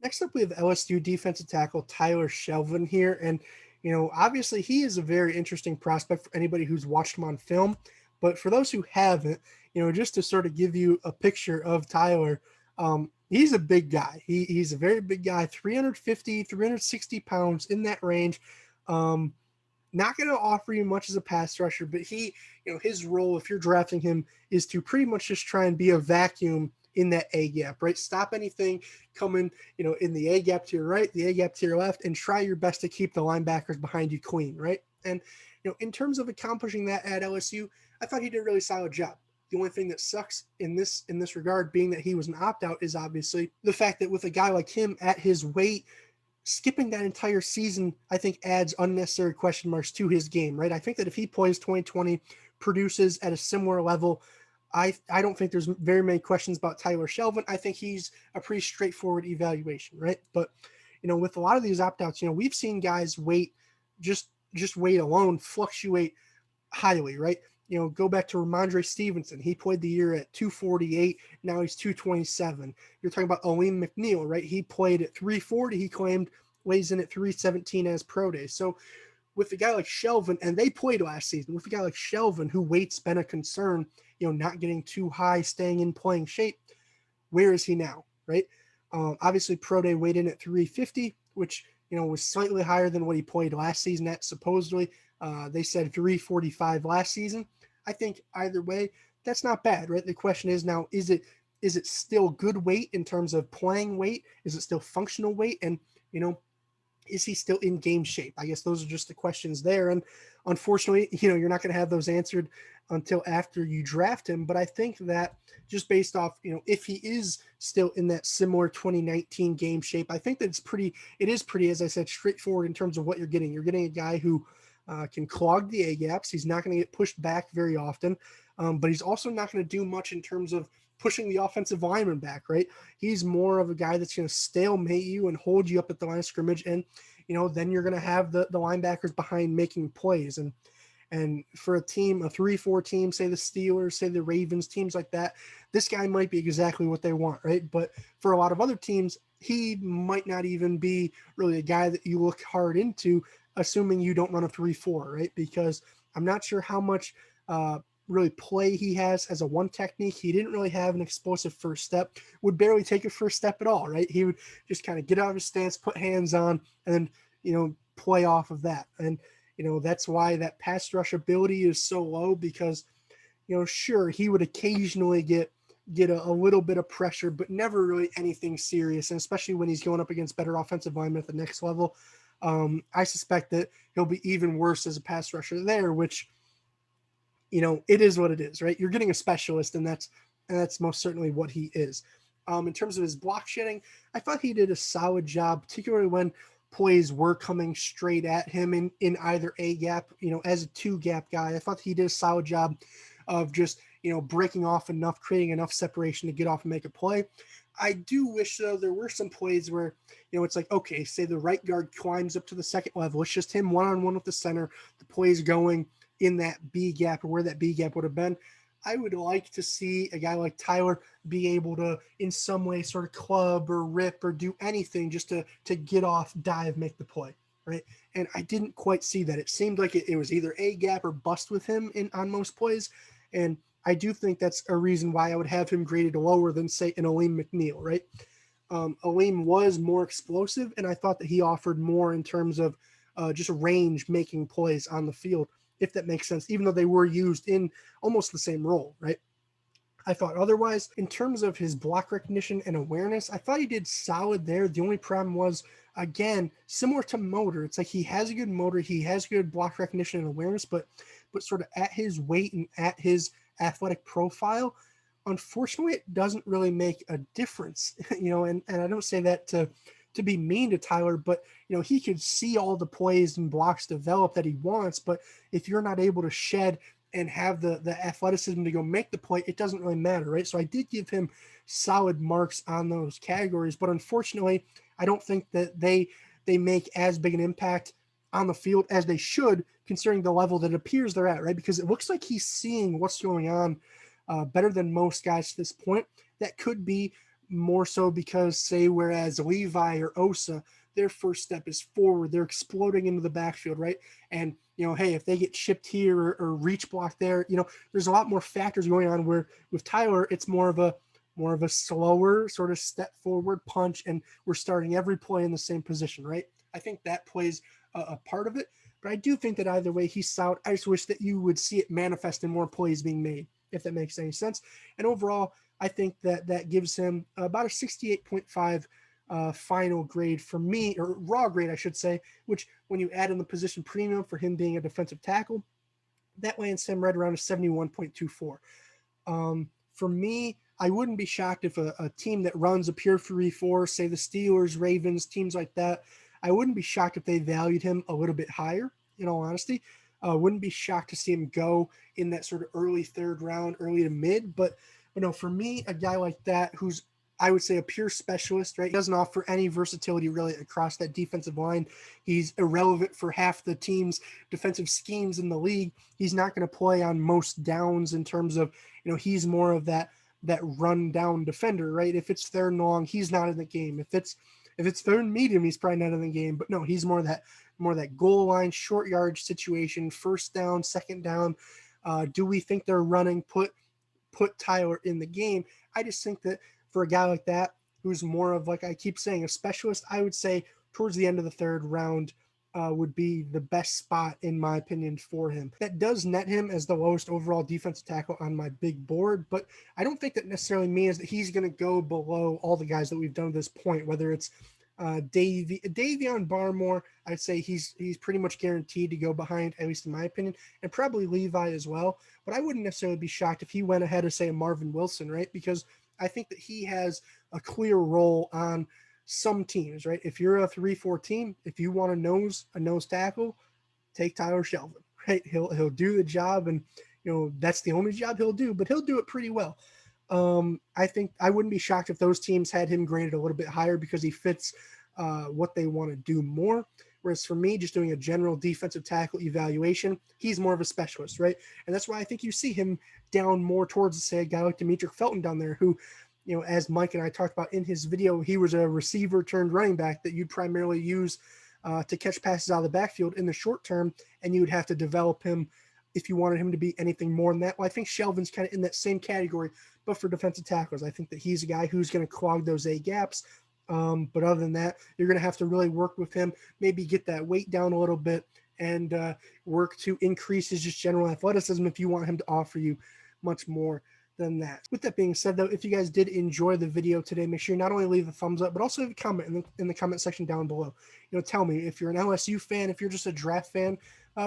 Next up, we have LSU defensive tackle Tyler Shelvin here. And, obviously he is a very interesting prospect for anybody who's watched him on film. But for those who haven't, just to sort of give you a picture of Tyler, he's a big guy. He's a very big guy, 350, 360 pounds in that range. Um, Not going to offer you much as a pass rusher, but his role, if you're drafting him, is to pretty much just try and be a vacuum in that A gap, right? Stop anything coming, in the A gap to your right, the A gap to your left, and try your best to keep the linebackers behind you clean, right? And, in terms of accomplishing that at LSU, I thought he did a really solid job. The only thing that sucks in this regard, being that he was an opt out, is obviously the fact that with a guy like him at his weight, skipping that entire season, I think, adds unnecessary question marks to his game, right? I think that if he plays 2020, produces at a similar level, I don't think there's very many questions about Tyler Shelvin. I think he's a pretty straightforward evaluation, right? But with a lot of these opt outs, we've seen guys wait, just weight alone fluctuate highly, right? Go back to Ramondre Stevenson. He played the year at 248. Now he's 227. You're talking about Aleem McNeil, right? He played at 340. He claimed weighs in at 317 as pro day. So with a guy like Shelvin, and they played last season, with a guy like Shelvin, who weight's been a concern, not getting too high, staying in playing shape, where is he now, right? Obviously, pro day weighed in at 350, which, was slightly higher than what he played last season at, supposedly. They said 345 last season. I think either way, that's not bad, right? The question is now, is it still good weight in terms of playing weight? Is it still functional weight? And, is he still in game shape? I guess those are just the questions there. And unfortunately, you're not going to have those answered until after you draft him. But I think that just based off, if he is still in that similar 2019 game shape, I think that it is pretty, as I said, straightforward in terms of what you're getting. You're getting a guy who can clog the A gaps. He's not going to get pushed back very often, but he's also not going to do much in terms of pushing the offensive lineman back, right? He's more of a guy that's going to stalemate you and hold you up at the line of scrimmage. And, then you're going to have the linebackers behind making plays. And for a team, a 3-4 team, say the Steelers, say the Ravens, teams like that, this guy might be exactly what they want, right? But for a lot of other teams, he might not even be really a guy that you look hard into, assuming you don't run a 3-4, right? Because I'm not sure how much really play he has as a one technique. He didn't really have an explosive first step, would barely take a first step at all, right? He would just kind of get out of his stance, put hands on, and then, play off of that. And, that's why that pass rush ability is so low, because, sure, he would occasionally get a little bit of pressure, but never really anything serious. And especially when he's going up against better offensive linemen at the next level, I suspect that he'll be even worse as a pass rusher there, which, it is what it is, right? You're getting a specialist, and that's most certainly what he is. In terms of his block shedding, I thought he did a solid job, particularly when plays were coming straight at him in either A gap, as a two gap guy. I thought he did a solid job of just, breaking off enough, creating enough separation to get off and make a play. I do wish, though, there were some plays where, it's like, okay, say the right guard climbs up to the second level. It's just him one-on-one with the center. The play's going in that B gap, or where that B gap would have been. I would like to see a guy like Tyler be able to, in some way, sort of club or rip or do anything just to get off, dive, make the play, right? And I didn't quite see that. It seemed like it was either A gap or bust with him on most plays. And I do think that's a reason why I would have him graded lower than, say, an Aleem McNeil, right? Aleem was more explosive, and I thought that he offered more in terms of just range making plays on the field, if that makes sense, even though they were used in almost the same role, right? I thought otherwise, in terms of his block recognition and awareness, I thought he did solid there. The only problem was, again, similar to Motor. It's like he has a good motor, he has good block recognition and awareness, but sort of at his weight and at his athletic profile, unfortunately, it doesn't really make a difference. And I don't say that to be mean to Tyler, but he could see all the plays and blocks develop that he wants. But if you're not able to shed and have the athleticism to go make the play, it doesn't really matter, right? So I did give him solid marks on those categories, but unfortunately, I don't think that they make as big an impact on the field as they should, considering the level that it appears they're at, right? Because it looks like he's seeing what's going on better than most guys to this point. That could be more so because, say, whereas Levi or Osa, their first step is forward. They're exploding into the backfield, right? And, hey, if they get chipped here or reach block there, there's a lot more factors going on, where with Tyler, it's more of a slower sort of step forward punch, and we're starting every play in the same position, right? I think that plays a part of it. But I do think that either way, he's solid. I just wish that you would see it manifest in more plays being made, if that makes any sense. And overall, I think that gives him about a 68.5 final grade for me, or raw grade, I should say, which when you add in the position premium for him being a defensive tackle, that lands him right around a 71.24. For me, I wouldn't be shocked if a team that runs a pure 3-4, say the Steelers, Ravens, teams like that, I wouldn't be shocked if they valued him a little bit higher, in all honesty. Wouldn't be shocked to see him go in that sort of early third round, early to mid. But no, for me, a guy like that who's, I would say, a pure specialist, right? He doesn't offer any versatility really across that defensive line. He's irrelevant for half the team's defensive schemes in the league. He's not going to play on most downs in terms of, he's more of that run down defender, right? If it's third and long, he's not in the game. If it's third and medium, he's probably not in the game. But no, he's more that goal line, short yardage situation, first down, second down. Do we think they're running? Put Tyler in the game. I just think that for a guy like that, who's more of, like I keep saying, a specialist, I would say towards the end of the third round would be the best spot, in my opinion, for him. That does net him as the lowest overall defensive tackle on my big board, but I don't think that necessarily means that he's going to go below all the guys that we've done to this point, whether it's Davion Barmore. I'd say he's pretty much guaranteed to go behind, at least in my opinion, and probably Levi as well. But I wouldn't necessarily be shocked if he went ahead of, say, a Marvin Wilson, right? Because I think that he has a clear role on some teams, right? If you're a 3-4 team, if you want a nose tackle, take Tyler Shelvin, right? He'll do the job, and that's the only job he'll do, but he'll do it pretty well. I think I wouldn't be shocked if those teams had him graded a little bit higher because he fits what they want to do more. Whereas for me, just doing a general defensive tackle evaluation, he's more of a specialist, right? And that's why I think you see him down more towards, say, a guy like Demetric Felton down there, who, as Mike and I talked about in his video, he was a receiver turned running back that you'd primarily use to catch passes out of the backfield in the short term, and you would have to develop him if you wanted him to be anything more than that. Well, I think Shelvin's kind of in that same category, but for defensive tackles, I think that he's a guy who's going to clog those A gaps. But other than that, you're going to have to really work with him, maybe get that weight down a little bit, and work to increase his just general athleticism if you want him to offer you much more than that. With that being said, though, if you guys did enjoy the video today, make sure you not only leave a thumbs up, but also leave a comment in the comment section down below. Tell me if you're an LSU fan, if you're just a draft fan,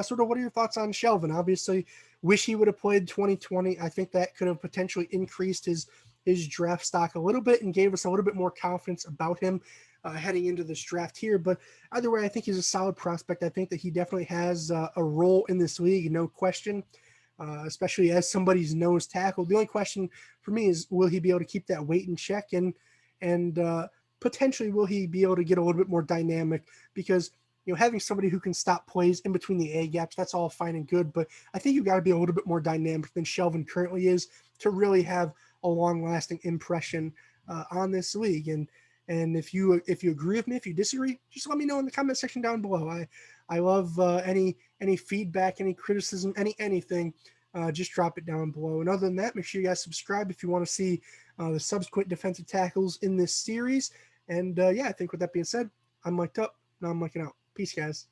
sort of what are your thoughts on Shelvin? Obviously, wish he would have played 2020. I think that could have potentially increased his draft stock a little bit and gave us a little bit more confidence about him heading into this draft here. But either way, I think he's a solid prospect. I think that he definitely has a role in this league, no question. Especially as somebody's nose tackle. The only question for me is, will he be able to keep that weight in check, and potentially will he be able to get a little bit more dynamic? Because having somebody who can stop plays in between the A gaps, that's all fine and good, but I think you've got to be a little bit more dynamic than Shelvin currently is to really have a long-lasting impression on this league. And if you agree with me, if you disagree, just let me know in the comment section down below. I love any feedback, any criticism, anything. Just drop it down below. And other than that, make sure you guys subscribe if you want to see the subsequent defensive tackles in this series. And yeah, I think with that being said, I'm mic'd up. Now I'm mic'ing out. Peace, guys.